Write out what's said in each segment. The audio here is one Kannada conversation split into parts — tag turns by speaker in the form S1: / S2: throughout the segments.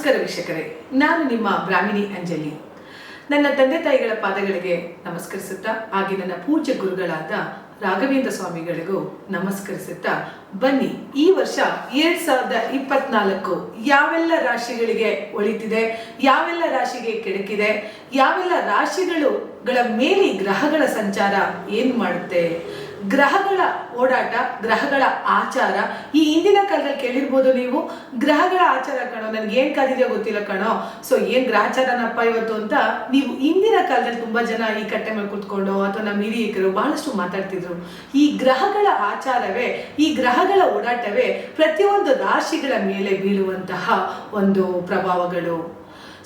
S1: ನಮಸ್ಕಾರ ವೀಕ್ಷಕರೇ, ನಾನು ನಿಮ್ಮ ಬ್ರಾಹ್ಮಿಣಿ ಅಂಜಲಿ. ನನ್ನ ತಂದೆ ತಾಯಿಗಳ ಪಾದಗಳಿಗೆ ನಮಸ್ಕರಿಸುತ್ತಾ, ಹಾಗೆ ನನ್ನ ಪೂಜ್ಯ ಗುರುಗಳಾದ ರಾಘವೇಂದ್ರ ಸ್ವಾಮಿಗಳಿಗೂ ನಮಸ್ಕರಿಸುತ್ತಾ, ಬನ್ನಿ ಈ ವರ್ಷ 2024 ಯಾವೆಲ್ಲ ರಾಶಿಗಳಿಗೆ ಒಳಿತಿದೆ, ಯಾವೆಲ್ಲ ರಾಶಿಗೆ ಕೆಡಕಿದೆ, ಯಾವೆಲ್ಲ ರಾಶಿಗಳ ಮೇಲೆ ಗ್ರಹಗಳ ಸಂಚಾರ ಏನು ಮಾಡುತ್ತೆ, ಗ್ರಹಗಳ ಓಡಾಟ, ಗ್ರಹಗಳ ಆಚಾರ. ಈ ಹಿಂದಿನ ಕಾಲದಲ್ಲಿ ಕೇಳಿರ್ಬೋದು ನೀವು, ಗ್ರಹಗಳ ಆಚಾರ ಕಣೋ, ನನ್ಗೆ ಏನ್ ಕಾದಿದೆಯೋ ಗೊತ್ತಿಲ್ಲ ಕಣೋ, ಸೊ ಏನ್ ಗ್ರಹಚಾರನಪ್ಪ ಇವತ್ತು ಅಂತ ನೀವು ಹಿಂದಿನ ಕಾಲದಲ್ಲಿ ತುಂಬಾ ಜನ ಈ ಕಟ್ಟೆ ಮೇಲೆ ಕೂತ್ಕೊಂಡು ಅಥವಾ ನಮ್ಮ ಹಿರಿಯರು ಬಹಳಷ್ಟು ಮಾತಾಡ್ತಿದ್ರು. ಈ ಗ್ರಹಗಳ ಆಚಾರವೇ, ಈ ಗ್ರಹಗಳ ಓಡಾಟವೇ ಪ್ರತಿಯೊಂದು ರಾಶಿಗಳ ಮೇಲೆ ಬೀಳುವಂತಹ ಒಂದು ಪ್ರಭಾವಗಳು.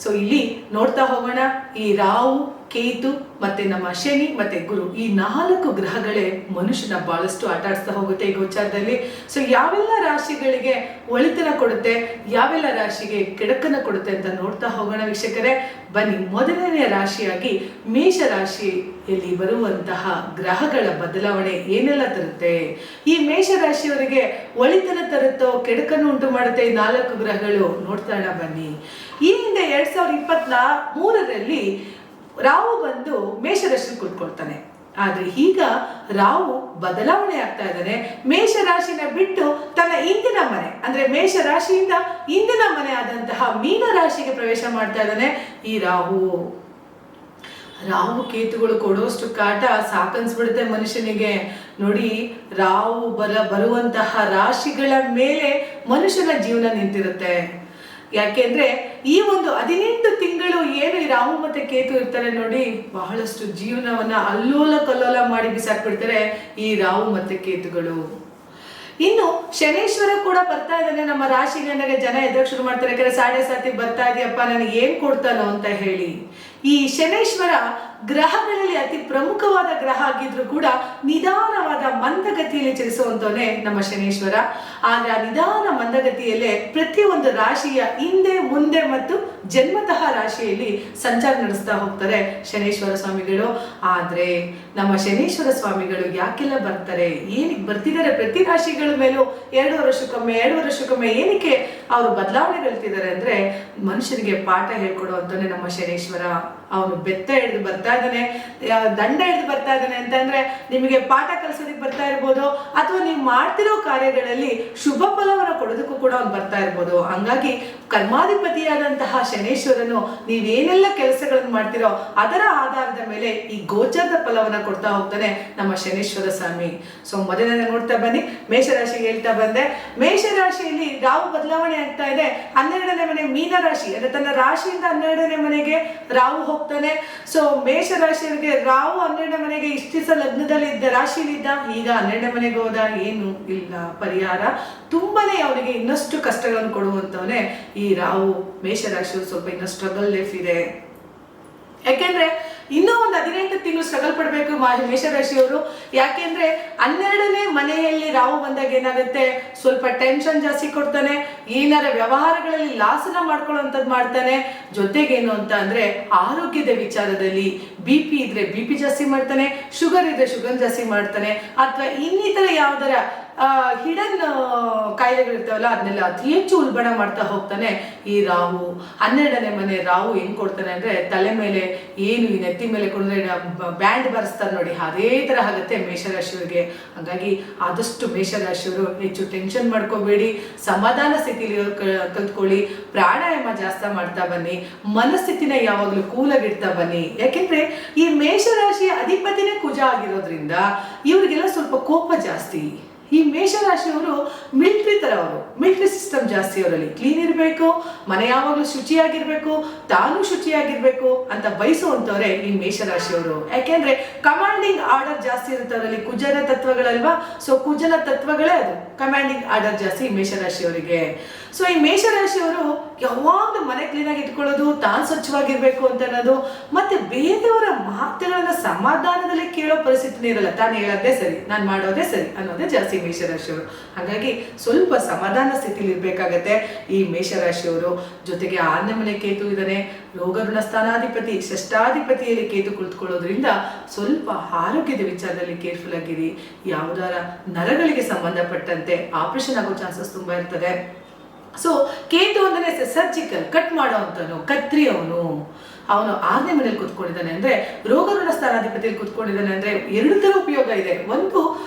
S1: ಸೊ ಇಲ್ಲಿ ನೋಡ್ತಾ ಹೋಗೋಣ. ಈ ರಾಹು, ಕೇತು ಮತ್ತೆ ನಮ್ಮ ಶನಿ ಮತ್ತೆ ಗುರು, ಈ 4 ಗ್ರಹಗಳೇ ಮನುಷ್ಯನ ಬಹಳಷ್ಟು ಆಟ ಆಡಿಸ್ತಾ ಹೋಗುತ್ತೆ ಈ ಗೋಚಾರದಲ್ಲಿ. ಸೊ ಯಾವೆಲ್ಲ ರಾಶಿಗಳಿಗೆ ಒಳಿತನ ಕೊಡುತ್ತೆ, ಯಾವೆಲ್ಲ ರಾಶಿಗೆ ಕೆಡಕನ್ನ ಕೊಡುತ್ತೆ ಅಂತ ನೋಡ್ತಾ ಹೋಗೋಣ ವೀಕ್ಷಕರೇ. ಬನ್ನಿ, ಮೊದಲನೆಯ ರಾಶಿಯಾಗಿ ಮೇಷ ರಾಶಿಯಲ್ಲಿ ಬರುವಂತಹ ಗ್ರಹಗಳ ಬದಲಾವಣೆ ಏನೆಲ್ಲ ತರುತ್ತೆ, ಈ ಮೇಷ ರಾಶಿಯವರಿಗೆ ಒಳಿತನ ತರುತ್ತೋ ಕೆಡಕನ್ನು ಉಂಟು ಮಾಡುತ್ತೆ ಈ 4 ಗ್ರಹಗಳು, ನೋಡ್ತಾಳ ಬನ್ನಿ. ಈ ಹಿಂದೆ 2023ರಲ್ಲಿ ರಾಹು ಬಂದು ಮೇಷರಾಶಿ ಕೂತ್ಕೊಳ್ತಾನೆ. ಆದ್ರೆ ಈಗ ರಾಹು ಬದಲಾವಣೆ ಆಗ್ತಾ ಇದ್ದಾನೆ. ಮೇಷ ರಾಶಿನ ಬಿಟ್ಟು ತನ್ನ ಇಂದಿನ ಮನೆ ಅಂದ್ರೆ ಮೇಷ ರಾಶಿಯಿಂದ ಇಂದಿನ ಮನೆ ಆದಂತಹ ಮೀನ ರಾಶಿಗೆ ಪ್ರವೇಶ ಮಾಡ್ತಾ ಇದ್ದಾನೆ ಈ ರಾಹು. ಕೇತುಗಳು ಕೊಡುವಷ್ಟು ಕಾಟ ಸಾಕನ್ಸ್ಬಿಡುತ್ತೆ ಮನುಷ್ಯನಿಗೆ. ನೋಡಿ, ರಾಹು ಬರುವಂತಹ ರಾಶಿಗಳ ಮೇಲೆ ಮನುಷ್ಯನ ಜೀವನ ನಿಂತಿರುತ್ತೆ. ಯಾಕೆಂದ್ರೆ ಈ ಒಂದು 18 ತಿಂಗಳು ಏನು ಈ ರಾಹು ಮತ್ತೆ ಕೇತು ಇರ್ತಾರೆ ನೋಡಿ, ಬಹಳಷ್ಟು ಜೀವನವನ್ನ ಅಲ್ಲೋಲ ಕಲ್ಲೋಲ ಮಾಡಿ ಬಿಸಾಕ್ಬಿಡ್ತಾರೆ ಈ ರಾಹು ಮತ್ತೆ ಕೇತುಗಳು. ಇನ್ನು ಶನೇಶ್ವರ ಕೂಡ ಬರ್ತಾ ಇದ್ದಾನೆ ನಮ್ಮ ರಾಶಿಗೆ ಅಂದಾಗ ಜನ ಎದುರು ಶುರು ಮಾಡ್ತಾರೆ, ಯಾಕಂದ್ರೆ ಸಾಡೆ ಸಾತಿ ಬರ್ತಾ ಇದೆಯಪ್ಪ ನನಗೆ ಏನ್ ಕೊಡ್ತಾನೋ ಅಂತ ಹೇಳಿ. ಈ ಶನೇಶ್ವರ ಗ್ರಹಗಳಲ್ಲಿ ಅತಿ ಪ್ರಮುಖವಾದ ಗ್ರಹ ಆಗಿದ್ರು ಕೂಡ ನಿಧಾನವಾದ ಮಂದಗತಿಯಲ್ಲಿ ಚಲಿಸುವಂತವನೇ ನಮ್ಮ ಶನೇಶ್ವರ. ಆದ್ರೆ ಆ ನಿಧಾನ ಮಂದಗತಿಯಲ್ಲೇ ಪ್ರತಿಯೊಂದು ರಾಶಿಯ ಹಿಂದೆ ಮುಂದೆ ಮತ್ತು ಜನ್ಮತಃ ರಾಶಿಯಲ್ಲಿ ಸಂಚಾರ ನಡೆಸ್ತಾ ಹೋಗ್ತಾರೆ ಶನೇಶ್ವರ ಸ್ವಾಮಿಗಳು. ಆದ್ರೆ ನಮ್ಮ ಶನೇಶ್ವರ ಸ್ವಾಮಿಗಳು ಯಾಕೆಲ್ಲ ಬರ್ತಾರೆ, ಏನಕ್ಕೆ ಬರ್ತಿದ್ದಾರೆ ಪ್ರತಿ ರಾಶಿಗಳ ಮೇಲೂ 2 ವರ್ಷಕ್ಕೊಮ್ಮೆ ಏನಕ್ಕೆ ಅವರು ಬದಲಾವಣೆಗೊಳ್ತಿದ್ದಾರೆ ಅಂದ್ರೆ, ಮನುಷ್ಯನಿಗೆ ಪಾಠ ಹೇಳ್ಕೊಡುವಂತವನೇ ನಮ್ಮ ಶನೇಶ್ವರ. ಅವನು ಬೆತ್ತ ಹಿಡಿದು ಬರ್ತಾ ಇದ್ದಾನೆ, ದಂಡ ಹಿಡಿದು ಬರ್ತಾ ಇದ್ದಾನೆ ಅಂತಂದ್ರೆ ನಿಮಗೆ ಪಾಠ ಕಲಿಸೋದಕ್ಕೆ ಬರ್ತಾ ಇರ್ಬೋದು, ಅಥವಾ ನೀವು ಮಾಡ್ತಿರೋ ಕಾರ್ಯಗಳಲ್ಲಿ ಶುಭ ಫಲವನ್ನು ಕೊಡೋದಕ್ಕೂ ಕೂಡ ಅವ್ನು ಬರ್ತಾ ಇರ್ಬೋದು. ಹಂಗಾಗಿ ಕರ್ಮಾಧಿಪತಿಯಾದಂತಹ ಶನೇಶ್ವರನು ನೀವೇನೆಲ್ಲ ಕೆಲಸಗಳನ್ನು ಮಾಡ್ತಿರೋ ಅದರ ಆಧಾರದ ಮೇಲೆ ಈ ಗೋಚರದ ಫಲವನ್ನ ಕೊಡ್ತಾ ಹೋಗ್ತಾನೆ ನಮ್ಮ ಶನೇಶ್ವರ ಸ್ವಾಮಿ. ಸೊ ಮೊದಲನೇ ನೋಡ್ತಾ ಬನ್ನಿ, ಮೇಷರಾಶಿಗೆ ಹೇಳ್ತಾ ಬಂದೆ. ಮೇಷರಾಶಿಯಲ್ಲಿ ರಾಹು ಬದಲಾವಣೆ ಆಗ್ತಾ ಇದೆ. 12ನೇ ಮನೆ ಮೀನ ರಾಶಿ ಅಂದ್ರೆ ತನ್ನ ರಾಶಿಯಿಂದ 12ನೇ ಮನೆಗೆ ರಾಹು ಹೋಗ್ತಾನೆ. ಸೊ ಮೇಷ ರಾಶಿಯವರಿಗೆ ರಾಹು 12ನೇ ಮನೆಗೆ ಇಷ್ಟು ದಿವಸ ಲಗ್ನದಲ್ಲಿ ಇದ್ದ ರಾಶಿಯಲ್ಲಿದ್ದ, ಈಗ 12ನೇ ಮನೆಗೆ ಹೋದ, ಏನು ಇಲ್ಲ ಪರಿಹಾರ. ತುಂಬಾನೇ ಅವನಿಗೆ ಇನ್ನಷ್ಟು ಕಷ್ಟಗಳನ್ನು ಕೊಡುವಂತವನೇ ಈ ರಾಹು. ಮೇಷರಾಶಿಯವರು ಸ್ವಲ್ಪ ಇನ್ನೂ ಸ್ಟ್ರಗಲ್ ಲೈಫ್ ಇದೆ. ಯಾಕೆಂದ್ರೆ ಇನ್ನೂ ಒಂದು 18 ತಿಂಗಳು ಸ್ಟ್ರಗಲ್ ಪಡ್ಬೇಕು ಮೇಷರಾಶಿಯವರು. ಯಾಕೆಂದ್ರೆ 12ನೇ ಮನೆಯಲ್ಲಿ ರಾಹು ಬಂದಾಗ ಏನಾಗುತ್ತೆ, ಸ್ವಲ್ಪ ಟೆನ್ಷನ್ ಜಾಸ್ತಿ ಕೊಡ್ತಾನೆ, ಏನಾರ ವ್ಯವಹಾರಗಳಲ್ಲಿ ಲಾಸನ ಮಾಡ್ಕೊಳ್ಳುವಂಥದ್ದು ಮಾಡ್ತಾನೆ. ಜೊತೆಗೇನು ಅಂತ ಅಂದ್ರೆ ಆರೋಗ್ಯದ ವಿಚಾರದಲ್ಲಿ BP ಇದ್ರೆ BP ಜಾಸ್ತಿ ಮಾಡ್ತಾನೆ, ಶುಗರ್ ಇದ್ರೆ ಶುಗರ್ ಜಾಸ್ತಿ ಮಾಡ್ತಾನೆ, ಅಥವಾ ಇನ್ನಿತರ ಯಾವ್ದಾರ ಹಿಡನ್ ಕಾಯಿಲೆಗಳಿರ್ತಾವಲ್ಲ ಅದನ್ನೆಲ್ಲ ಅತಿ ಹೆಚ್ಚು ಉಲ್ಬಣ ಮಾಡ್ತಾ ಹೋಗ್ತಾನೆ ಈ ರಾಹು. 12ನೇ ಮನೆ ರಾಹು ಹೆಂಗ್ ಕೊಡ್ತಾನೆ ಅಂದ್ರೆ, ತಲೆ ಮೇಲೆ ಏನು ಈ ನೆತ್ತಿ ಮೇಲೆ ಕೊಡಿದ್ರೆ ಬ್ಯಾಂಡ್ ಬರ್ಸ್ತಾರೆ ನೋಡಿ, ಅದೇ ತರ ಆಗುತ್ತೆ ಮೇಷರಾಶಿಯವರಿಗೆ. ಹಾಗಾಗಿ ಆದಷ್ಟು ಮೇಷರಾಶಿಯವರು ಹೆಚ್ಚು ಟೆನ್ಷನ್ ಮಾಡ್ಕೋಬೇಡಿ, ಸಮಾಧಾನ ಸ್ಥಿತಿಲಿ ಕಲ್ತ್ಕೊಳ್ಳಿ, ಪ್ರಾಣಾಯಾಮ ಜಾಸ್ತಿ ಮಾಡ್ತಾ ಬನ್ನಿ, ಮನಸ್ಥಿತಿನ ಯಾವಾಗ್ಲೂ ಕೂಲಾಗಿಡ್ತಾ ಬನ್ನಿ. ಯಾಕೆಂದ್ರೆ ಈ ಮೇಷರಾಶಿಯ ಅಧಿಪತಿನೇ ಕುಜ ಆಗಿರೋದ್ರಿಂದ ಇವ್ರಿಗೆಲ್ಲ ಸ್ವಲ್ಪ ಕೋಪ ಜಾಸ್ತಿ. ಈ ಮೇಷರಾಶಿಯವರು ಮಿಲಿಟರಿ ತರ, ಅವರು ಮಿಲಿಟರಿ ಸಿಸ್ಟಮ್ ಜಾಸ್ತಿ, ಅವರಲ್ಲಿ ಕ್ಲೀನ್ ಇರಬೇಕು, ಮನೆ ಯಾವಾಗಲೂ ಶುಚಿಯಾಗಿರ್ಬೇಕು, ತಾನು ಶುಚಿಯಾಗಿರ್ಬೇಕು ಅಂತ ಬಯಸುವಂತವ್ರೆ ಈ ಮೇಷರಾಶಿಯವರು. ಯಾಕೆಂದ್ರೆ ಕಮಾಂಡಿಂಗ್ ಆರ್ಡರ್ ಜಾಸ್ತಿ ಇರುತ್ತೆ ಅವರಲ್ಲಿ, ಕುಜನ ತತ್ವಗಳಲ್ವಾ. ಸೊ ಕುಜನ ತತ್ವಗಳೇ ಅದು, ಕಮಾಂಡಿಂಗ್ ಆರ್ಡರ್ ಜಾಸ್ತಿ ಈ ಮೇಷರಾಶಿಯವರಿಗೆ. ಸೊ ಈ ಮೇಷರಾಶಿಯವರು ಯಾವಾಗಲೂ ಮನೆ ಕ್ಲೀನ್ ಆಗಿ ಇಟ್ಕೊಳ್ಳೋದು, ತಾನು ಸ್ವಚ್ಛವಾಗಿರ್ಬೇಕು ಅಂತ ಅನ್ನೋದು, ಮತ್ತೆ ಬೇರೆಯವರ ಮಾತುಗಳನ್ನ ಸಮಾಧಾನದಲ್ಲಿ ಕೇಳೋ ಪರಿಸ್ಥಿತಿನೇ ಇರಲ್ಲ. ತಾನು ಹೇಳೋದೇ ಸರಿ, ನಾನು ಮಾಡೋದೇ ಸರಿ ಅನ್ನೋದೇ ಜಾಸ್ತಿ ಮೇಷರಾಶಿಯವರು. ಹಾಗಾಗಿ ಸ್ವಲ್ಪ ಸಮಾಧಾನ ಸ್ಥಿತಿಲಿ ಇರ್ಬೇಕಾಗತ್ತೆ ಈ ಮೇಷರಾಶಿಯವರು. ಜೊತೆಗೆ 6ನೇ ಮನೆ ಕೇತು ಇದ್ದಾನೆ, ರೋಗಋಣ ಸ್ಥಾನಾಧಿಪತಿ, ಷಷ್ಠಾಧಿಪತಿಯಲ್ಲಿ ಕೇತು ಕುಳಿತುಕೊಳ್ಳೋದ್ರಿಂದ ಸ್ವಲ್ಪ ಆರೋಗ್ಯದ ವಿಚಾರದಲ್ಲಿ ಕೇರ್ಫುಲ್ ಆಗಿರಿ. ಯಾವುದಾರ ನರಗಳಿಗೆ ಸಂಬಂಧಪಟ್ಟಂತೆ ಆಪರೇಷನ್ ಆಗೋ ಚಾನ್ಸಸ್ ತುಂಬಾ ಇರ್ತದೆ. ಸೊ ಕೇತು ಅಂದ್ರೆ ಸರ್ಜಿಕಲ್, ಕಟ್ ಮಾಡೋವಂಥವನು, ಕತ್ರಿ ಅವನು. ಅವನು 6ನೇ ಮನೆಯಲ್ಲಿ ಕುತ್ಕೊಂಡಿದ್ದಾನೆ ಅಂದ್ರೆ ರೋಗರುಣ ಸ್ಥಾನಾಧಿಪತಿಯಲ್ಲಿ ಕುತ್ಕೊಂಡಿದ್ದಾನೆ ಅಂದ್ರೆ ಎರಡು ತರ ಉಪಯೋಗ ಇದೆ. ಒಂದು,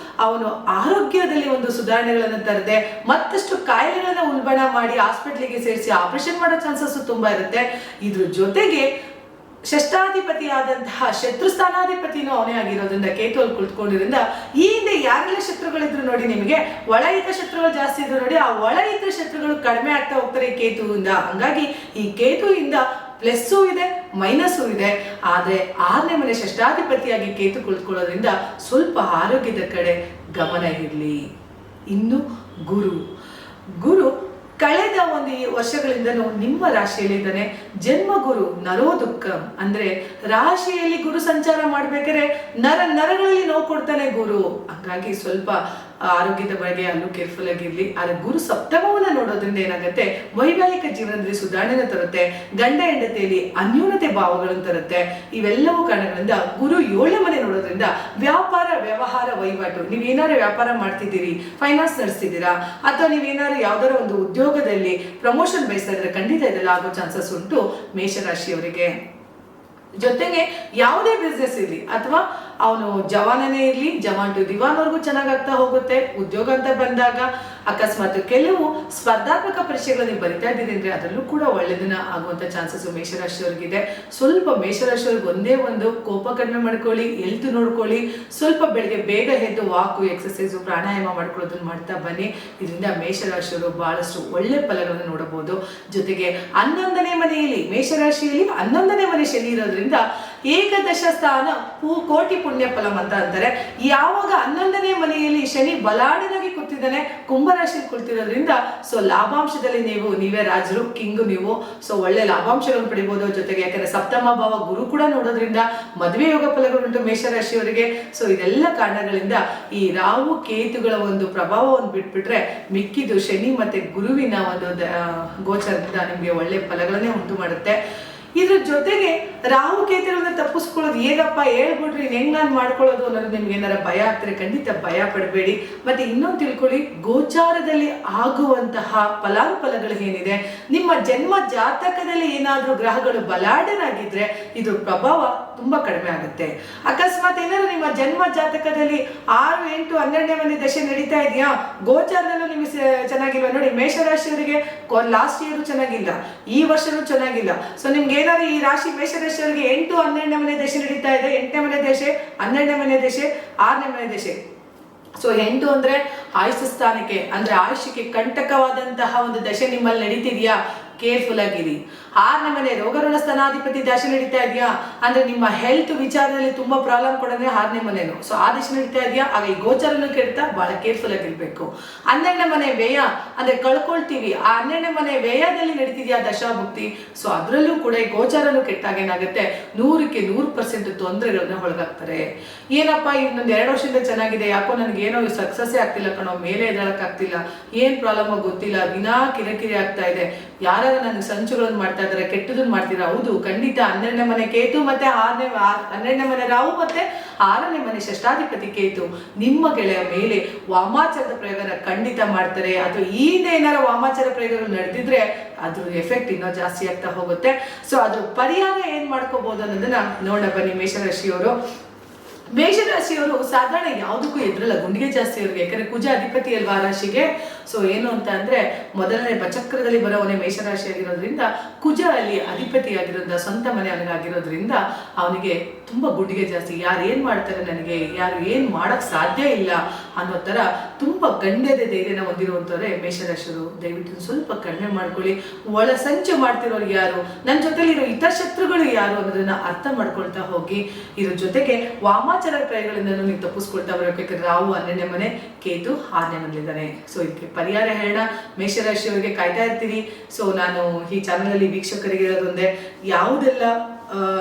S1: ಅವನು ಆರೋಗ್ಯದಲ್ಲಿ ಒಂದು ಸುಧಾರಣೆಗಳನ್ನು ತರದೆ ಮತ್ತಷ್ಟು ಕಾಯಿಲೆಗಳನ್ನ ಉಲ್ಬಣ ಮಾಡಿ ಹಾಸ್ಪಿಟ್ಲಿಗೆ ಸೇರಿಸಿ ಆಪರೇಷನ್ ಮಾಡೋ ಚಾನ್ಸಸ್ ತುಂಬಾ ಇರುತ್ತೆ. ಇದ್ರ ಜೊತೆಗೆ ಷಷ್ಠಾಧಿಪತಿಯಾದಂತಹ ಶತ್ರು ಸ್ಥಾನಾಧಿಪತಿನೂ ಅವನೇ ಆಗಿರೋದ್ರಿಂದ ಕೇತು ಅಲ್ಲಿ ಕುಳಿತುಕೊಂಡಿರೋದ್ರಿಂದ ಈ ಹಿಂದೆ ಯಾರೆಲ್ಲ ಶತ್ರುಗಳಿದ್ರು ನೋಡಿ, ನಿಮಗೆ ಒಳಹಿತ ಶತ್ರುಗಳು ಜಾಸ್ತಿ ಇದ್ರು ನೋಡಿ, ಆ ಒಳಹಿತ ಶತ್ರುಗಳು ಕಡಿಮೆ ಆಗ್ತಾ ಹೋಗ್ತಾರೆ ಈ ಕೇತುವಿಂದ. ಹಂಗಾಗಿ ಈ ಕೇತುವಿಂದ ಪ್ಲಸ್ಸು ಇದೆ, ಮೈನಸ್ಸು ಇದೆ. ಆದ್ರೆ 6ನೇ ಮನೆ ಷಷ್ಠಾಧಿಪತಿಯಾಗಿ ಕೇತು ಕುಳಿತುಕೊಳ್ಳೋದ್ರಿಂದ ಸ್ವಲ್ಪ ಆರೋಗ್ಯದ ಕಡೆ ಗಮನ ಇರಲಿ. ಇನ್ನು ಗುರು ಕಳೆದ ಒಂದು ವರ್ಷಗಳಿಂದನೂ ನಿಮ್ಮ ರಾಶಿಯಲ್ಲಿ ಇದ್ದಾನೆ. ಜನ್ಮ ಗುರು ನರೋ ದುಃಖ ಅಂದ್ರೆ ರಾಶಿಯಲ್ಲಿ ಗುರು ಸಂಚಾರ ಮಾಡ್ಬೇಕಾದ್ರೆ ನರಗಳಲ್ಲಿ ನೋವು ಕೊಡ್ತಾನೆ ಗುರು. ಹಂಗಾಗಿ ಸ್ವಲ್ಪ ಆರೋಗ್ಯದ ಬಗ್ಗೆ ಅಲ್ಲೂ ಕೇರ್ಫುಲ್ ಆಗಿರ್ಲಿ. ಆದ್ರೆ ಗುರು ಸಪ್ತಮವನ್ನ ನೋಡೋದ್ರಿಂದ ಏನಾಗುತ್ತೆ, ವೈವಾಹಿಕ ಜೀವನದಲ್ಲಿ ಸುಧಾರಣೆ ತರುತ್ತೆ, ಗಂಡ ಹೆಂಡತಿಯಲ್ಲಿ ಅನ್ಯೂನತೆ ಭಾವಗಳನ್ನು ತರುತ್ತೆ. ಇವೆಲ್ಲವೂ ಕಾರಣಗಳಿಂದ ಗುರು 7ನೇ ಮನೆ ನೋಡೋದ್ರಿಂದ ವ್ಯಾಪಾರ, ವ್ಯವಹಾರ, ವಹಿವಾಟು, ನೀವೇನಾದ್ರು ವ್ಯಾಪಾರ ಮಾಡ್ತಿದ್ದೀರಿ, ಫೈನಾನ್ಸ್ ನಡೆಸ್ತಿದ್ದೀರಾ, ಅಥವಾ ನೀವೇನಾದ್ರು ಯಾವ್ದಾರ ಒಂದು ಉದ್ಯೋಗದಲ್ಲಿ ಪ್ರಮೋಷನ್ ಬಯಸ್ತಾ ಇದ್ರೆ ಖಂಡಿತ ಇದೆಲ್ಲ ಆಗೋ ಚಾನ್ಸಸ್ ಉಂಟು ಮೇಷರಾಶಿಯವರಿಗೆ. ಜೊತೆಗೆ ಯಾವುದೇ ಬಿಸ್ನೆಸ್ ಇರಲಿ ಅಥವಾ ಅವನು ಜವಾನನೇ ಇರಲಿ, ಜವಾನ್ ಟು ದಿವಾನ್ವರೆಗೂ ಚೆನ್ನಾಗಾಗ್ತಾ ಹೋಗುತ್ತೆ. ಉದ್ಯೋಗ ಅಂತ ಬಂದಾಗ ಅಕಸ್ಮಾತ್ ಕೆಲವು ಸ್ಪರ್ಧಾತ್ಮಕ ಪರೀಕ್ಷೆಗಳು ನೀವು ಬರಿತಾ ಇದ್ದೀರಿ ಅಂದ್ರೆ ಅದರಲ್ಲೂ ಕೂಡ ಒಳ್ಳೆದನ್ನ ಆಗುವಂತ ಚಾನ್ಸಸ್ ಮೇಷರಾಶಿಯವ್ರಿಗಿದೆ. ಸ್ವಲ್ಪ ಮೇಷರಾಶಿಯವ್ರಿಗೆ ಒಂದೇ ಒಂದು, ಕೋಪ ಕಡಿಮೆ ಮಾಡ್ಕೊಳ್ಳಿ, ಹೆಲ್ತ್ ನೋಡ್ಕೊಳ್ಳಿ, ಸ್ವಲ್ಪ ಬೆಳಗ್ಗೆ ಬೇಗ ಎದ್ದು ವಾಕು, ಎಕ್ಸರ್ಸೈಸು, ಪ್ರಾಣಾಯಾಮ ಮಾಡ್ಕೊಳ್ಳೋದನ್ನ ಮಾಡ್ತಾ ಬನ್ನಿ. ಇದರಿಂದ ಮೇಷರಾಶಿಯವರು ಬಹಳಷ್ಟು ಒಳ್ಳೆ ಫಲಗಳನ್ನು ನೋಡಬಹುದು. ಜೊತೆಗೆ 11ನೇ ಮನೆಯಲ್ಲಿ ಮೇಷರಾಶಿಯಲ್ಲಿ 11ನೇ ಮನೆ ಶನಿ ಇರೋದ್ರಿಂದ ಏಕದಶ ಸ್ಥಾನ ಕೋಟಿ ಪುಣ್ಯ ಫಲಂ ಅಂತ ಅಂತಾರೆ. ಯಾವಾಗ 11ನೇ ಮನೆಯಲ್ಲಿ ಶನಿ ಬಲಾಢ್ಯನಾಗಿ ಕೂತಿದ್ದಾನೆ, ಕುಂಭರಾಶಿಯಲ್ಲಿ ಕುಳಿತಿರೋದ್ರಿಂದ ಸೊ ಲಾಭಾಂಶದಲ್ಲಿ ನೀವೇ ರಾಜರು, ಕಿಂಗು ನೀವು. ಸೊ ಒಳ್ಳೆ ಲಾಭಾಂಶಗಳನ್ನು ಪಡಿಬಹುದು. ಜೊತೆಗೆ ಯಾಕಂದ್ರೆ ಸಪ್ತಮ ಭಾವ ಗುರು ಕೂಡ ನೋಡೋದ್ರಿಂದ ಮದುವೆ ಯೋಗ ಫಲಗಳುಂಟು ಮೇಷರಾಶಿಯವರಿಗೆ. ಸೊ ಇದೆಲ್ಲ ಕಾರಣಗಳಿಂದ ಈ ರಾಹು ಕೇತುಗಳ ಒಂದು ಪ್ರಭಾವವನ್ನು ಬಿಟ್ಬಿಟ್ರೆ ಮಿಕ್ಕಿದು ಶನಿ ಮತ್ತೆ ಗುರುವಿನ ಒಂದು ಗೋಚರದಿಂದ ನಿಮ್ಗೆ ಒಳ್ಳೆ ಫಲಗಳನ್ನೇ ಉಂಟು ಮಾಡುತ್ತೆ. ಇದ್ರ ಜೊತೆಗೆ ರಾಹು ಕೇತುಗಳನ್ನ ತಪ್ಪಿಸ್ಕೊಳ್ಳೋದು ಹೇಗಪ್ಪ ಹೇಳ್ಬಿಡ್ರಿ, ಹೆಂಗ್ ನಾನು ಮಾಡ್ಕೊಳ್ಳೋದು ಅನ್ನೋದು ನಿಮ್ಗೆ ಏನಾರ ಭಯ ಆಗ್ತಾರೆ, ಖಂಡಿತ ಭಯ ಪಡಬೇಡಿ. ಮತ್ತೆ ಇನ್ನೊಂದು ತಿಳ್ಕೊಳ್ಳಿ, ಗೋಚಾರದಲ್ಲಿ ಆಗುವಂತಹ ಫಲಾನುಫಲಗಳು ಏನಿದೆ, ನಿಮ್ಮ ಜನ್ಮ ಜಾತಕದಲ್ಲಿ ಏನಾದ್ರೂ ಗ್ರಹಗಳು ಬಲಾಢ್ಯರಾಗಿದ್ರೆ ಇದ್ರ ಪ್ರಭಾವ ತುಂಬಾ ಕಡಿಮೆ ಆಗುತ್ತೆ. ಅಕಸ್ಮಾತ್ ಏನಾದ್ರು ನಿಮ್ಮ ಜನ್ಮ ಜಾತಕದಲ್ಲಿ 6, 8, 12ನೇ ಮನೆ ದಶೆ ನಡೀತಾ ಇದೆಯಾ, ಗೋಚಾರದಲ್ಲೂ ನಿಮಗೆ ಚೆನ್ನಾಗಿಲ್ಲ ನೋಡಿ. ಮೇಷರಾಶಿಯವರಿಗೆ ಲಾಸ್ಟ್ ಇಯರ್ ಚೆನ್ನಾಗಿಲ್ಲ, ಈ ವರ್ಷನೂ ಚೆನ್ನಾಗಿಲ್ಲ. ಸೊ ನಿಮ್ಗೆ ಏನಾದ್ರು ಈ ರಾಶಿ ಮೇಷರಾಶಿಯವರಿಗೆ 8, 12ನೇ ಮನೆ ದಶೆ ನಡೀತಾ ಇದೆ, 8ನೇ ಮನೆ ದಶೆ, 12ನೇ ಮನೆ ದಶೆ, 6ನೇ ಮನೆ ದಶೆ. ಸೊ 8 ಅಂದ್ರೆ ಆಯುಷ್ ಸ್ಥಾನಕ್ಕೆ ಅಂದ್ರೆ ಆಯುಷ್ಯಕ್ಕೆ ಕಂಟಕವಾದಂತಹ ಒಂದು ದಶೆ ನಿಮ್ಮಲ್ಲಿ ನಡೀತಿದ್ಯಾ, ಕೇರ್ಫುಲ್ ಆಗಿರಿ. 6ನೇ ಮನೆ ರೋಗರುಣ ಸ್ಥಾನಾಧಿಪತಿ ದಶೆ ನಡೀತಾ ಇದೆಯಾ ಅಂದ್ರೆ ನಿಮ್ಮ ಹೆಲ್ತ್ ವಿಚಾರದಲ್ಲಿ ತುಂಬಾ ಪ್ರಾಬ್ಲಮ್ ಕೊಡೋದ್ರೆ 6ನೇ ಮನೆನು. ಸೊ ಆ ದಶೆ ನಡೀತಾ ಇದೆಯಾ, ಆಗ ಈ ಗೋಚರನು ಕೆಡ್ತಾ ಬಹಳ ಕೇರ್ಫುಲ್ ಆಗಿರ್ಬೇಕು. 12ನೇ ಮನೆ ವ್ಯಯ ಅಂದ್ರೆ ಕಳ್ಕೊಳ್ತೀವಿ, ಆ 12ನೇ ಮನೆ ವ್ಯಯದಲ್ಲಿ ನಡೀತಿದ್ಯಾ ದಶಾಭುಕ್ತಿ. ಸೊ ಅದ್ರಲ್ಲೂ ಕೂಡ ಈ ಗೋಚಾರನು ಕೆಟ್ಟಾಗ ಏನಾಗುತ್ತೆ, 100ಕ್ಕೆ 100% ತೊಂದರೆಗಳನ್ನ ಒಳಗಾಗ್ತಾರೆ. ಏನಪ್ಪಾ ಇನ್ನೊಂದು 2 ವರ್ಷದಿಂದ ಚೆನ್ನಾಗಿದೆ, ಯಾಕೋ ನನಗೆ ಏನೋ ಸಕ್ಸಸ್ಸೇ ಆಗ್ತಿಲ್ಲ ಕಣೋ, ಮೇಲೆ ಎದಳಕ್ ಆಗ್ತಿಲ್ಲ, ಏನ್ ಪ್ರಾಬ್ಲಮ್ ಗೊತ್ತಿಲ್ಲ, ದಿನಾ ಕಿರಿಕಿರಿ ಆಗ್ತಾ ಇದೆ, ಯಾರು ನನಗೆ ಸಂಚುಗಳನ್ನು ಮಾಡ್ತಾ ಇದಾರೆ, ಕೆಟ್ಟದನ್ನ ಮಾಡ್ತೀರಾ. ಹೌದು ಖಂಡಿತ 12ನೇ ಮನೆ ಕೇತು ಮತ್ತೆ 12ನೇ ಮನೆ ರಾಹು ಮತ್ತೆ 6ನೇ ಮನೆ ಷಷ್ಠಾಧಿಪತಿ ಕೇತು ನಿಮ್ಮ ಗೆಳೆಯ ಮೇಲೆ ವಾಮಾಚಾರದ ಪ್ರಯೋಗನ ಖಂಡಿತ ಮಾಡ್ತಾರೆ. ಅಥವಾ ಈ ಏನಾರ ವಾಮಾಚಾರ ಪ್ರಯೋಗಗಳು ನಡೆದಿದ್ರೆ ಅದ್ರ ಎಫೆಕ್ಟ್ ಇನ್ನೂ ಜಾಸ್ತಿ ಆಗ್ತಾ ಹೋಗುತ್ತೆ. ಸೊ ಅದ್ರ ಪರಿಹಾರ ಏನ್ ಮಾಡ್ಕೋಬಹುದು ಅನ್ನೋದನ್ನ ನೋಡ ಬನ್ನಿ. ಮೇಷರಾಶಿಯವರು ಸಾಧಾರಣ ಯಾವುದಕ್ಕೂ ಎದುರಲ್ಲ, ಗುಂಡಿಗೆ ಜಾಸ್ತಿ ಅವ್ರಿಗೆ, ಯಾಕಂದ್ರೆ ಕುಜ ಅಧಿಪತಿ ಅಲ್ವಾ ರಾಶಿಗೆ. ಸೊ ಏನು ಅಂತ ಅಂದ್ರೆ ಮೊದಲನೇ ಬಚಕ್ರದಲ್ಲಿ ಬರೋವನೇ ಮೇಷರಾಶಿ ಆಗಿರೋದ್ರಿಂದ, ಕುಜ ಅಲ್ಲಿ ಅಧಿಪತಿ ಆಗಿರೋದ್ರಿಂದ, ಸ್ವಂತ ಮನೆ ಅವನಿಗಾಗಿರೋದ್ರಿಂದ ಅವನಿಗೆ ತುಂಬಾ ಗುಂಡಿಗೆ ಜಾಸ್ತಿ. ಯಾರು ಏನ್ ಮಾಡ್ತಾರೆ ನನಗೆ, ಯಾರು ಏನ್ ಮಾಡಕ್ ಸಾಧ್ಯ ಇಲ್ಲ ಅನ್ನೋ ತರ ತುಂಬಾ ಗಂಡ್ಯದ ಧೈರ್ಯನ ಹೊಂದಿರುವಂತವ್ರೆ ಮೇಷರಾಶಿಯವರು. ದಯವಿಟ್ಟು ಸ್ವಲ್ಪ ಕಡಿಮೆ ಮಾಡ್ಕೊಳ್ಳಿ. ಒಳ ಸಂಚು ಮಾಡ್ತಿರೋರು ಯಾರು, ನನ್ನ ಜೊತೆಲಿರೋ ಹಿತಶತ್ರುಗಳು ಯಾರು ಅನ್ನೋದನ್ನ ಅರ್ಥ ಮಾಡ್ಕೊಳ್ತಾ ಹೋಗಿ. ಇದ್ರ ಜೊತೆಗೆ ವಾಮಾಚಾರ ಪ್ರಯೋಗಗಳಿಂದ ನೀವು ತಪ್ಪಿಸ್ಕೊಳ್ತಾ ಬರಬೇಕು. ರಾಹು 12ನೇ ಮನೆ, ಕೇತು 6ನೇ ಮನೆಯಲ್ಲಿದ್ದಾನೆ. ಸೊ ಇದಕ್ಕೆ ಪರಿಹಾರ ಹೇಳೋಣ. ಮೇಷರಾಶಿಯವರಿಗೆ ಕಾಯ್ತಾ ಇರ್ತೀನಿ. ಸೊ ನಾನು ಈ ಚಾನಲ್ ಅಲ್ಲಿ ವೀಕ್ಷಕರಿಗೆ ಇರೋದೊಂದೇ, ಯಾವುದೆಲ್ಲ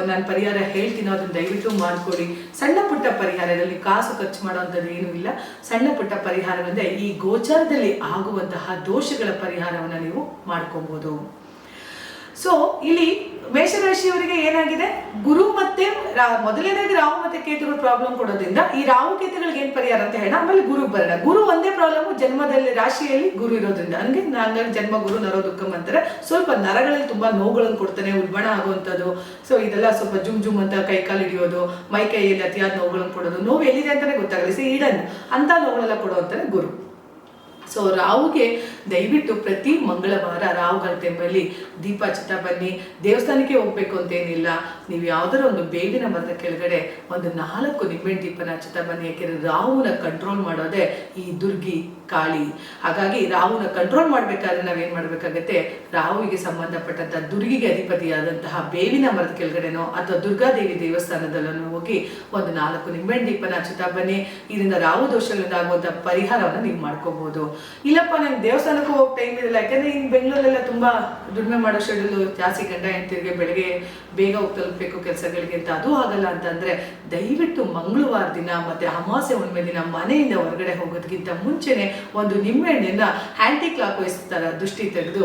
S1: ನಾನು ಪರಿಹಾರ ಹೇಳ್ತೀನೋ ಅದನ್ನ ದಯವಿಟ್ಟು ಮಾಡ್ಕೊಳ್ಳಿ. ಸಣ್ಣ ಪುಟ್ಟ ಪರಿಹಾರದಲ್ಲಿ ಕಾಸು ಖರ್ಚು ಮಾಡೋವಂಥದ್ದು ಏನೂ ಇಲ್ಲ. ಸಣ್ಣ ಪುಟ್ಟ ಪರಿಹಾರವೆಂದರೆ ಈ ಗೋಚಾರದಲ್ಲಿ ಆಗುವಂತಹ ದೋಷಗಳ ಪರಿಹಾರವನ್ನು ನೀವು ಮಾಡ್ಕೊಬೋದು. ಸೊ ಇಲ್ಲಿ ಮೇಷರಾಶಿಯವರಿಗೆ ಏನಾಗಿದೆ, ಗುರು ಮತ್ತೆ ಮೊದಲನೇದಾಗಿ ರಾಹು ಮತ್ತೆ ಕೇತುಗಳು ಪ್ರಾಬ್ಲಮ್ ಕೊಡೋದ್ರಿಂದ ಈ ರಾಹು ಕೇತುಗಳಿಗೆ ಏನ್ ಪರಿಹಾರ ಅಂತ ಹೇಳ. ಆಮೇಲೆ ಗುರು ಬರೋಣ. ಗುರು ಒಂದೇ ಪ್ರಾಬ್ಲಮ್, ಜನ್ಮದಲ್ಲಿ ರಾಶಿಯಲ್ಲಿ ಹಂಗೆ ಹಂಗಾಗಿ ಜನ್ಮ ಗುರು ನರೋ ದುಃಖಂ ಅಂತಾರೆ. ಸ್ವಲ್ಪ ನರಗಳಲ್ಲಿ ತುಂಬಾ ನೋವುಗಳನ್ನು ಕೊಡ್ತಾನೆ, ಉಲ್ಬಣ ಆಗುವಂಥದ್ದು. ಸೊ ಇದೆಲ್ಲ ಸ್ವಲ್ಪ ಜುಮ್ ಅಂತ ಕೈ ಕಾಲು ಹಿಡಿಯೋದು, ಮೈ ಕೈಯಲ್ಲಿ ಅತಿಯಾದ ನೋವುಗಳನ್ನು ಕೊಡೋದು, ನೋವು ಎಲ್ಲಿದೆ ಅಂತಾನೆ ಗೊತ್ತಾಗಲಿ, ಈಡನ್ ಅಂತ ನೋವುಗಳೆಲ್ಲ ಕೊಡುವಂತಾನೆ ಗುರು. ಸೊ ರಾಹುಗೆ ದಯವಿಟ್ಟು ಪ್ರತಿ ಮಂಗಳವಾರ ರಾಹುಗಳ ಟೆಂಪಲ್ಲಿ ದೀಪ ಹಚ್ಚುತ್ತಾ ಬನ್ನಿ. ದೇವಸ್ಥಾನಕ್ಕೆ ಹೋಗ್ಬೇಕು ಅಂತೇನಿಲ್ಲ, ನೀವು ಯಾವ್ದಾರ ಒಂದು ಬೇವಿನ ಮರದ ಕೆಳಗಡೆ ಒಂದು 4 ನಿಂಬೆಹಣ್ಣು ದೀಪನ ಹಚ್ಚುತ್ತಾ ಬನ್ನಿ. ಯಾಕೆಂದ್ರೆ ರಾಹುನ ಕಂಟ್ರೋಲ್ ಮಾಡೋದೇ ಈ ದುರ್ಗಿ ಕಾಳಿ. ಹಾಗಾಗಿ ರಾಹುನ ಕಂಟ್ರೋಲ್ ಮಾಡ್ಬೇಕಾದ್ರೆ ನಾವೇನ್ ಮಾಡ್ಬೇಕಾಗತ್ತೆ, ರಾಹುವಿಗೆ ಸಂಬಂಧಪಟ್ಟಂತ ದುರ್ಗಿಗೆ ಅಧಿಪತಿಯಾದಂತಹ ಬೇವಿನ ಮರದ ಕೆಳಗಡೆನೋ ಅಥವಾ ದುರ್ಗಾದೇವಿ ದೇವಸ್ಥಾನದಲ್ಲೂ ಹೋಗಿ ಒಂದು 4 ನಿಂಬೆಹಣ್ಣು ದೀಪನ ಹಚ್ಚುತ್ತಾ ಬನ್ನಿ. ಇದರಿಂದ ರಾಹು ದೋಷಗಳಿಂದ ಆಗುವಂತಹ ಪರಿಹಾರವನ್ನ ನೀವು ಮಾಡ್ಕೋಬಹುದು. ಇಲ್ಲಪ್ಪ ನಂಗೆ ದೇವಸ್ಥಾನಕ್ಕೂ ಹೋಗಿ ಟೈಮ್ ಇರಲ್ಲ, ಯಾಕಂದ್ರೆ ಈಗ ಬೆಂಗಳೂರಲ್ಲೆಲ್ಲ ತುಂಬಾ ದುಡಿಮೆ ಮಾಡೋ ಶೆಡ್ಯೂಲ್ ಜಾಸ್ತಿ, ಗಂಡ ಹೆಂಡತಿರಿಗೆ ಬೆಳಗ್ಗೆ ಬೇಗ ಹೋಗಿ ತಲುಪಬೇಕು ಕೆಲಸಗಳಿಗೆ ಅಂತ, ಅದು ಆಗಲ್ಲ ಅಂತಂದ್ರೆ ದಯವಿಟ್ಟು ಮಂಗಳವಾರ ದಿನ ಮತ್ತೆ ಅಮಾವಾಸ್ಯೆ ಹುಣ್ಣಿಮೆ ದಿನ ಮನೆಯಿಂದ ಹೊರಗಡೆ ಹೋಗೋದಕ್ಕಿಂತ ಮುಂಚೆನೆ ಒಂದು ನಿಂಬೆಹಣ್ಣನ್ನ ಆಂಟಿ ಕ್ಲಾಕ್ ವೈಸ್ ತರ ದೃಷ್ಟಿ ತೆಗೆದು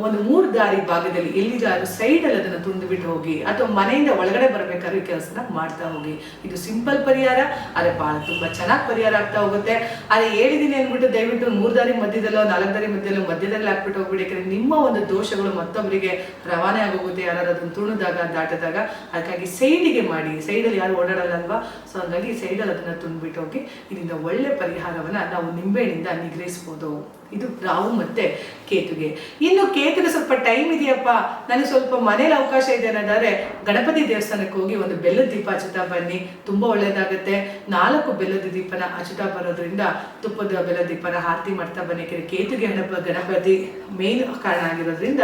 S1: ಒಂದು 3 ದಾರಿ ಭಾಗದಲ್ಲಿ ಎಲ್ಲಿಗಾದ್ರೂ ಸೈಡ್ ಅಲ್ಲಿ ಅದನ್ನ ತುಂಬಿಟ್ಟು ಹೋಗಿ, ಅಥವಾ ಮನೆಯಿಂದ ಒಳಗಡೆ ಬರ್ಬೇಕಾದ್ರೆ ಈ ಕೆಲಸನ ಮಾಡ್ತಾ ಹೋಗಿ. ಇದು ಸಿಂಪಲ್ ಪರಿಹಾರ, ಆದ್ರೆ ಬಹಳ ತುಂಬಾ ಚೆನ್ನಾಗಿ ಪರಿಹಾರ ಆಗ್ತಾ ಹೋಗುತ್ತೆ. ಅದೇ ಹೇಳಿದೀನಿ ಅಂದ್ಬಿಟ್ಟು ದಯವಿಟ್ಟು 3 ದಾರಿ ಮಧ್ಯದಲ್ಲೋ 4 ದಾರಿ ಮಧ್ಯದಲ್ಲಿ ಹಾಕ್ಬಿಟ್ಟು ಹೋಗ್ಬಿಡಿ. ಯಾಕಂದ್ರೆ ನಿಮ್ಮ ಒಂದು ದೋಷಗಳು ಮತ್ತೊಬ್ಬರಿಗೆ ರವಾನೆ ಆಗೋಗುತ್ತೆ, ಯಾರು ಅದನ್ನ ತುಣಿದಾಗ ದಾಟದಾಗ. ಹಾಗಾಗಿ ಸೈಡಿಗೆ ಮಾಡಿ, ಸೈಡಲ್ಲಿ ಯಾರು ಓಡಾಡಲ್ಲ ಅಲ್ವಾ. ಸೊ ಹಾಗಾಗಿ ಸೈಡಲ್ಲಿ ಅದನ್ನ ತುಂಬಿಟ್ಟು ಹೋಗಿ. ಇದರಿಂದ ಒಳ್ಳೆ ಪರಿಹಾರವನ್ನ ನಾವು ನಿಂಬೆಹಣ್ಣಿಂದ ನಿಗ್ರಹಿಸಬಹುದು. ಇದು ರಾಹು ಮತ್ತೆ ಕೇತುಗೆ. ಇನ್ನು ಕೇತುಗೆ ಸ್ವಲ್ಪ ಟೈಮ್ ಇದೆಯಪ್ಪ, ನನಗೆ ಸ್ವಲ್ಪ ಮನೇಲಿ ಅವಕಾಶ ಇದೆ ಅನ್ನೋದಾದ್ರೆ ಗಣಪತಿ ದೇವಸ್ಥಾನಕ್ಕೆ ಹೋಗಿ ಒಂದು ಬೆಲ್ಲದ ದೀಪ ಹಚ್ಚುತ್ತಾ ಬನ್ನಿ, ತುಂಬಾ ಒಳ್ಳೇದಾಗುತ್ತೆ. 4 ಬೆಲ್ಲದ ದೀಪನ ಹಚ್ಚುತ್ತಾ ಬರೋದ್ರಿಂದ, ತುಪ್ಪದ ಬೆಲ್ಲದ ದೀಪನ ಆರತಿ ಮಾಡ್ತಾ ಬನ್ನಿ. ಕೇತುಗೆ ಗಣಪತಿ ಮೇನ್ ಕಾರಣ ಆಗಿರೋದ್ರಿಂದ.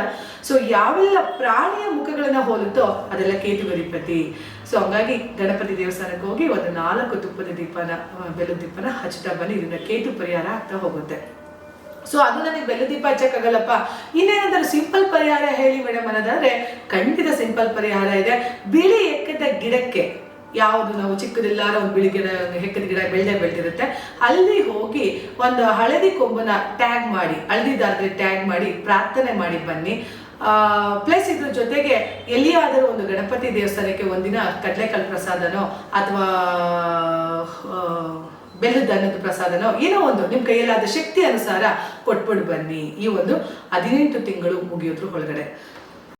S1: ಸೊ ಯಾವೆಲ್ಲ ಪ್ರಾಣಿಯ ಮುಖಗಳನ್ನ ಹೋಲುತ್ತೋ ಅದೆಲ್ಲ ಕೇತುಗೆ ಅಧಿಪತಿ. ಸೊ ಹಂಗಾಗಿ ಗಣಪತಿ ದೇವಸ್ಥಾನಕ್ಕೆ ಹೋಗಿ ಒಂದು 4 ತುಪ್ಪದ ದೀಪನ ಬೆಲ್ಲದ ದೀಪನ ಹಚ್ಚುತ್ತಾ ಬನ್ನಿ. ಇದರಿಂದ ಕೇತು ಪರಿಹಾರ ಆಗ್ತಾ ಹೋಗುತ್ತೆ. ಸೊ ಅದು ನನಗೆ ಬೆಲ್ಲ ದೀಪ ಹಚ್ಚಕ್ಕಾಗಲ್ಲಪ್ಪ, ಇನ್ನೇನಾದ್ರೂ ಸಿಂಪಲ್ ಪರಿಹಾರ ಹೇಳಿ ಮೇಡಮ್ ಅನ್ನೋದಾದ್ರೆ ಖಂಡಿತ ಸಿಂಪಲ್ ಪರಿಹಾರ ಇದೆ. ಬಿಳಿ ಎಕ್ಕದ ಗಿಡಕ್ಕೆ, ಯಾವುದು ನಾವು ಚಿಕ್ಕದೆಲ್ಲಾರ ಒಂದು ಬಿಳಿ ಗಿಡ, ಹೆಕ್ಕದ ಗಿಡ ಬೆಳೆದಿರುತ್ತೆ, ಅಲ್ಲಿ ಹೋಗಿ ಒಂದು ಹಳದಿ ಕೊಂಬನ ಟ್ಯಾಗ್ ಮಾಡಿ, ಹಳದಿ ದಾರದಲ್ಲಿ ಟ್ಯಾಗ್ ಮಾಡಿ ಪ್ರಾರ್ಥನೆ ಮಾಡಿ ಬನ್ನಿ. ಪ್ಲಸ್ ಇದ್ರ ಜೊತೆಗೆ ಎಲ್ಲಿಯಾದರೂ ಒಂದು ಗಣಪತಿ ದೇವಸ್ಥಾನಕ್ಕೆ ಒಂದಿನ ಕಡಲೆಕಾಳು ಪ್ರಸಾದನೋ ಅಥವಾ ಬೆಲ್ಲದ ಅನ್ನದ ಪ್ರಸಾದನೋ ಏನೋ ಒಂದು ನಿಮ್ಮ ಕೈಯಲ್ಲಾದ ಶಕ್ತಿ ಅನುಸಾರ ಕೊಟ್ಬಿಟ್ಟು ಬನ್ನಿ. ಈ ಒಂದು 18 ತಿಂಗಳು ಮುಗಿಯೋದ್ರ ಒಳಗಡೆ.